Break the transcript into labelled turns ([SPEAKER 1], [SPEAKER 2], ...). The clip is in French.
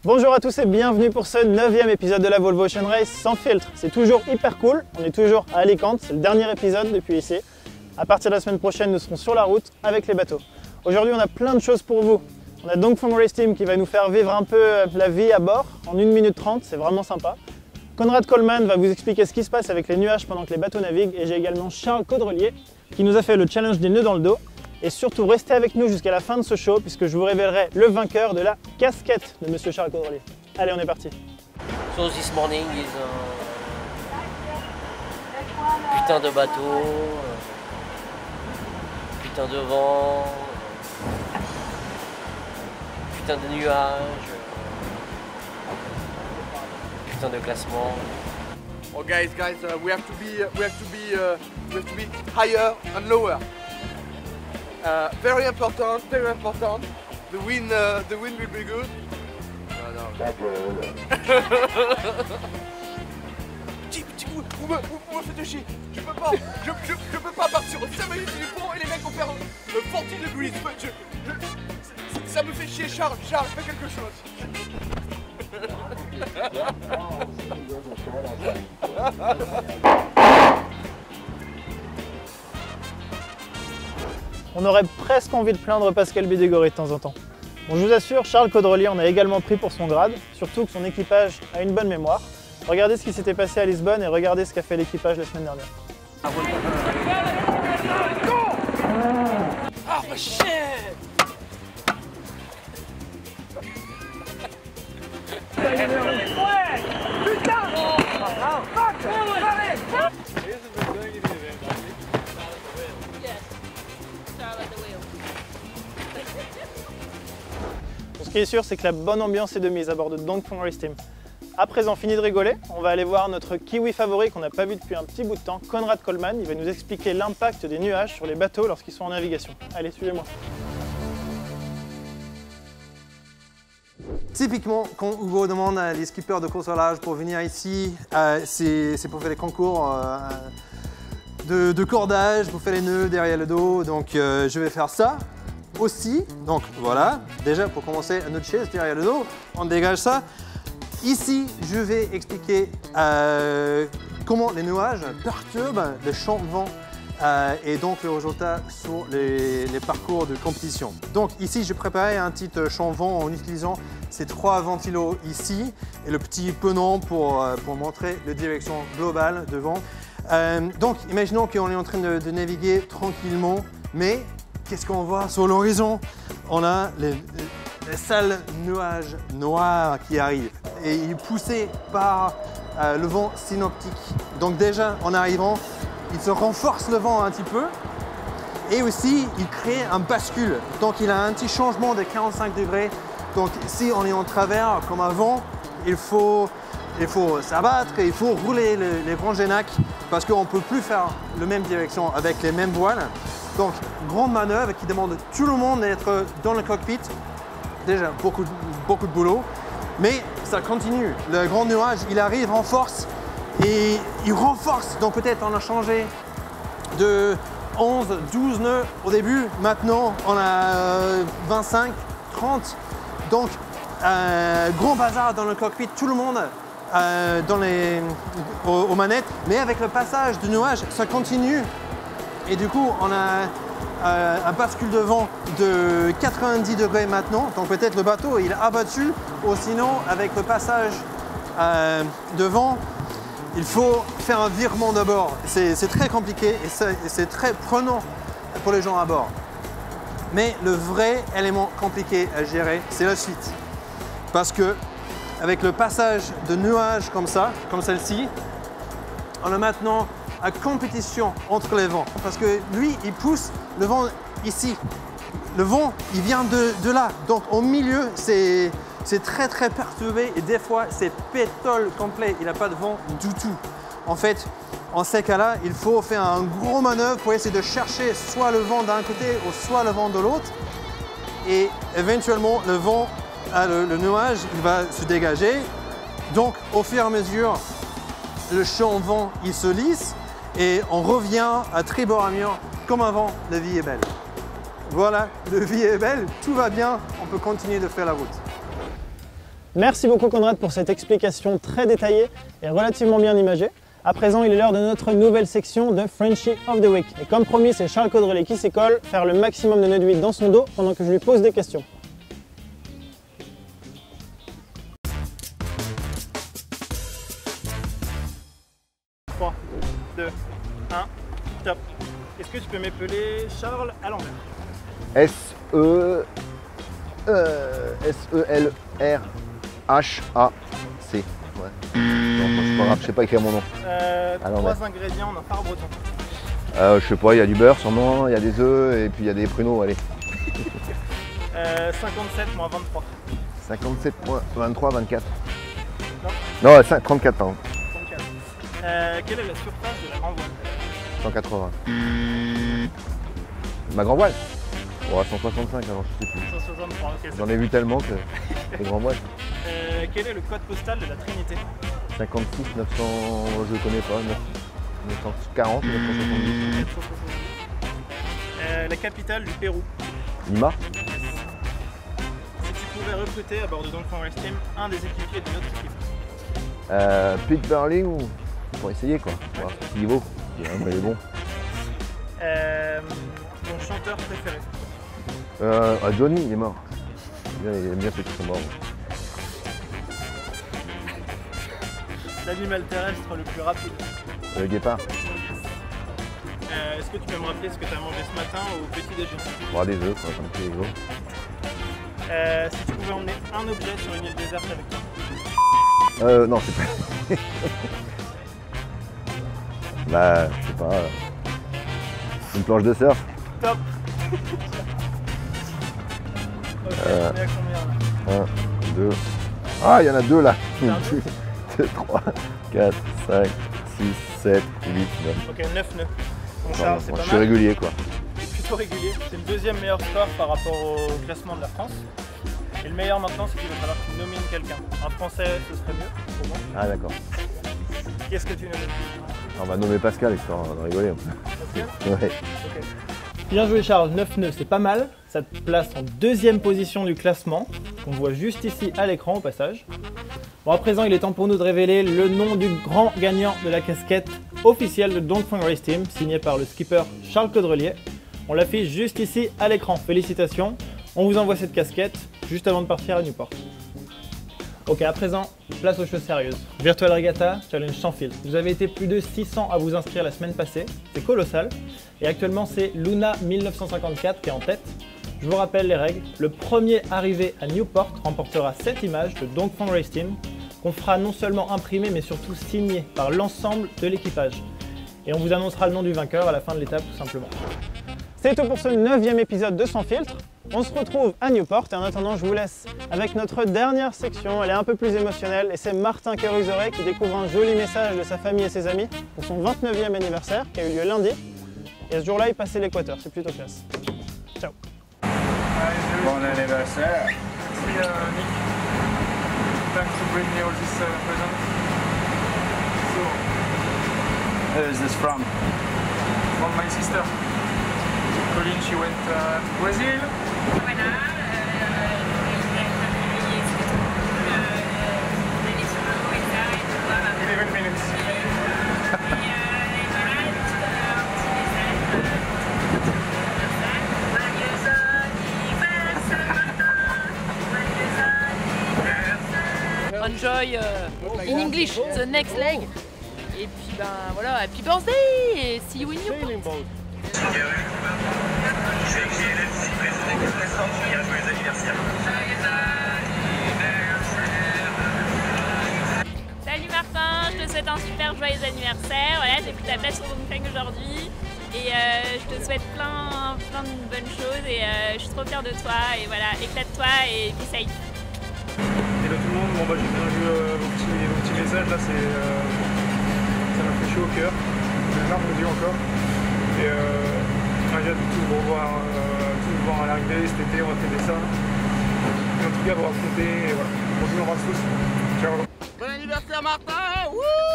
[SPEAKER 1] Bonjour à tous et bienvenue pour ce 9e épisode de la Volvo Ocean Race sans filtre. C'est toujours hyper cool, on est toujours à Alicante, c'est le dernier épisode depuis ici. À partir de la semaine prochaine, nous serons sur la route avec les bateaux. Aujourd'hui, on a plein de choses pour vous. On a Dongfeng Race Team qui va nous faire vivre un peu la vie à bord en 1 minute 30, c'est vraiment sympa. Conrad Coleman va vous expliquer ce qui se passe avec les nuages pendant que les bateaux naviguent. Et j'ai également Charles Caudrelier qui nous a fait le challenge des nœuds dans le dos. Et surtout, restez avec nous jusqu'à la fin de ce show puisque je vous révélerai le vainqueur de la casquette de Monsieur Charles Caudrelier. Allez, on est parti.
[SPEAKER 2] So this morning is putain de bateau, putain de vent, putain de nuages, putain de classement.
[SPEAKER 3] Oh guys, we have to be higher and lower. Very important. The wind will be good. Vous me faites chier. Je peux pas partir 5 minutes du pont et les mecs vont faire 40 degrees. Ça me fait chier, Charles, fais quelque chose.
[SPEAKER 1] On aurait presque envie de plaindre Pascal Bidégory de temps en temps. Bon, je vous assure, Charles Caudrelier en a également pris pour son grade, surtout que son équipage a une bonne mémoire. Regardez ce qui s'était passé à Lisbonne et regardez ce qu'a fait l'équipage la semaine dernière.
[SPEAKER 2] Ah bah shit!
[SPEAKER 1] Ce qui est sûr, c'est que la bonne ambiance est de mise à bord de Dongfeng Race Team. À présent, fini de rigoler, on va aller voir notre kiwi favori qu'on n'a pas vu depuis un petit bout de temps, Conrad Coleman. Il va nous expliquer l'impact des nuages sur les bateaux lorsqu'ils sont en navigation. Allez, suivez-moi.
[SPEAKER 4] Typiquement, quand Hugo demande à les skippers de course au large pour venir ici, c'est pour faire les concours de cordage, pour faire les nœuds derrière le dos. Donc je vais faire ça aussi. Donc voilà, déjà pour commencer, notre chaise derrière le dos, on dégage ça. Ici, je vais expliquer comment les nuages perturbent le champ de vent et donc le résultat sur les parcours de compétition. Donc ici, j'ai préparé un petit champ de vent en utilisant ces 3 ventilos ici et le petit penant pour montrer la direction globale de vent. Donc imaginons qu'on est en train de naviguer tranquillement, mais qu'est-ce qu'on voit sur l'horizon? On a les sales nuages noirs qui arrivent et il est poussé par le vent synoptique. Donc déjà en arrivant, il se renforce le vent un petit peu et aussi il crée un bascule. Donc il a un petit changement de 45 degrés. Donc si on est en travers comme avant, il faut s'abattre et il faut rouler les grands génacs parce qu'on ne peut plus faire la même direction avec les mêmes voiles. Donc grande manœuvre qui demande tout le monde d'être dans le cockpit. Déjà beaucoup de boulot, mais ça continue. Le grand nuage, il arrive en force et il renforce. Donc peut-être on a changé de 11, 12 nœuds au début. Maintenant, on a 25, 30. Donc gros bazar dans le cockpit, tout le monde aux manettes. Mais avec le passage du nuage, ça continue. Et du coup, on a un bascule de vent de 90 degrés maintenant, donc peut-être le bateau il est abattu, ou sinon avec le passage de vent, il faut faire un virement de bord. C'est très compliqué et c'est très prenant pour les gens à bord. Mais le vrai élément compliqué à gérer, c'est la suite. Parce que avec le passage de nuages comme ça, comme celle-ci, on a maintenant une compétition entre les vents. Parce que lui, il pousse le vent ici. Le vent, il vient de là. Donc au milieu, c'est très perturbé et des fois, c'est pétole complet. Il n'a pas de vent du tout. En fait, en ces cas-là, il faut faire un gros manœuvre pour essayer de chercher soit le vent d'un côté ou soit le vent de l'autre. Et éventuellement, le vent, le nuage, il va se dégager. Donc au fur et à mesure, le champ de vent, il se lisse. Et on revient à tribord à mur comme avant, la vie est belle. Voilà, la vie est belle, tout va bien, on peut continuer de faire la route.
[SPEAKER 1] Merci beaucoup Conrad pour cette explication très détaillée et relativement bien imagée. À présent, il est l'heure de notre nouvelle section de Frenchie of the Week. Et comme promis, c'est Charles Caudrelier qui s'y colle, faire le maximum de nœuds d'huile dans son dos pendant que je lui pose des questions. Trois, 2, 1, top. Est-ce que tu peux m'épeler Charles à l'envers?
[SPEAKER 5] S-E-L-R-H-A-C. Ouais. Non, moi, c'est pas grave, je sais pas écrire mon nom.
[SPEAKER 1] Trois ingrédients d'un phare breton.
[SPEAKER 5] Je sais pas, il y a du beurre sûrement, il y a des œufs et puis il y a des pruneaux, allez.
[SPEAKER 1] 57 moins 23.
[SPEAKER 5] 57, 23, 24.
[SPEAKER 1] Non.
[SPEAKER 5] Non, 34 pardon.
[SPEAKER 1] 34. Quelle est la surface de la grand voile?
[SPEAKER 5] 180. Ma grand voile? Oh, 165 alors je sais plus.
[SPEAKER 1] 163, ok.
[SPEAKER 5] J'en ai vu tellement que les grands voiles.
[SPEAKER 1] Quel est le code postal de la Trinité?
[SPEAKER 5] 56, 900, je connais pas, 940, 970.
[SPEAKER 1] La capitale du Pérou.
[SPEAKER 5] Lima?
[SPEAKER 1] Si tu pouvais recruter à bord de Don't Race Team un des équipiers de notre équipe.
[SPEAKER 5] Pete Burling ou pour essayer quoi, pour voir ce qu'il vaut. Il est bon.
[SPEAKER 1] Ton chanteur préféré?
[SPEAKER 5] Johnny, il est mort. Il aime bien ceux qui sont morts.
[SPEAKER 1] L'animal terrestre le plus rapide?
[SPEAKER 5] Le guépard.
[SPEAKER 1] Est-ce que tu peux me rappeler ce que tu as mangé ce matin au petit déjeuner?
[SPEAKER 5] Boire des œufs, quoi, comme tous les jours.
[SPEAKER 1] Si tu pouvais emmener un objet sur une île déserte avec toi?
[SPEAKER 5] Non, c'est pas. Bah, je sais pas. Une planche de surf.
[SPEAKER 1] Top. Ok, on est à combien là?
[SPEAKER 5] 1, 2. Ah, il y en a deux là. 1, 2, 3, 4, 5, 6, 7, 8, 9.
[SPEAKER 1] Ok, 9 nœuds. Bon,
[SPEAKER 5] Non,
[SPEAKER 1] Charles, c'est
[SPEAKER 5] moi,
[SPEAKER 1] pas
[SPEAKER 5] je suis
[SPEAKER 1] mal.
[SPEAKER 5] régulier quoi.
[SPEAKER 1] C'est plutôt régulier. C'est le deuxième meilleur score par rapport au classement de la France. Et le meilleur maintenant, c'est qu'il va falloir que tu nomines quelqu'un. Un Français, ce serait mieux pour moi.
[SPEAKER 5] Ah d'accord.
[SPEAKER 1] Qu'est-ce que tu nomines?
[SPEAKER 5] On va nommer Pascal histoire de rigoler un peu.
[SPEAKER 1] Pascal?
[SPEAKER 5] Ouais.
[SPEAKER 1] Ok. Bien joué Charles, 9 nœuds, c'est pas mal. Ça te place en deuxième position du classement, qu'on voit juste ici à l'écran au passage. Bon, à présent, il est temps pour nous de révéler le nom du grand gagnant de la casquette officielle de Don't Race Team, signé par le skipper Charles Caudrelier. On l'affiche juste ici à l'écran. Félicitations. On vous envoie cette casquette juste avant de partir à Newport. Ok, à présent, place aux choses sérieuses. Virtual Regatta, challenge sans fil. Vous avez été plus de 600 à vous inscrire la semaine passée, c'est colossal. Et actuellement, c'est Luna 1954 qui est en tête. Je vous rappelle les règles. Le premier arrivé à Newport remportera cette image de Don't Race Team qu'on fera non seulement imprimer mais surtout signer par l'ensemble de l'équipage. Et on vous annoncera le nom du vainqueur à la fin de l'étape tout simplement. C'est tout pour ce 9e épisode de Sans Filtre. On se retrouve à Newport et en attendant je vous laisse avec notre dernière section. Elle est un peu plus émotionnelle et c'est Martin Carusoret qui découvre un joli message de sa famille et ses amis pour son 29e anniversaire qui a eu lieu lundi. Et ce jour-là il passait l'équateur, c'est plutôt classe. Ciao.
[SPEAKER 6] Bon anniversaire.
[SPEAKER 7] Nick. Thanks to bring me all this present. So,
[SPEAKER 6] Who is this from?
[SPEAKER 7] from my sister. Colleen, she went to Brazil.
[SPEAKER 8] Voilà, d'aller sur le haut et ça, et de voir un
[SPEAKER 7] 11 minutes.
[SPEAKER 8] Enjoy in English, the next leg. Et puis ben voilà, happy birthday et see you in Newport. Salut Martin, je te souhaite un super joyeux anniversaire. Voilà, j'ai pris ta place sur Dongfeng aujourd'hui et je te souhaite plein de bonnes choses et je suis trop fière de toi et voilà, éclate-toi et be safe.
[SPEAKER 7] Hello tout le monde, bon, bah, j'ai bien vu vos petits messages là, ça m'a fait chaud au cœur, j'ai les larmes aux yeux encore. Et j'ai hâte de tout vous voir à l'arrivée cet été, on va fêter ça. Et en tout cas, vous raconter, et voilà, on se embrasse tous. Ciao.
[SPEAKER 3] Bon anniversaire Martin. Wouh.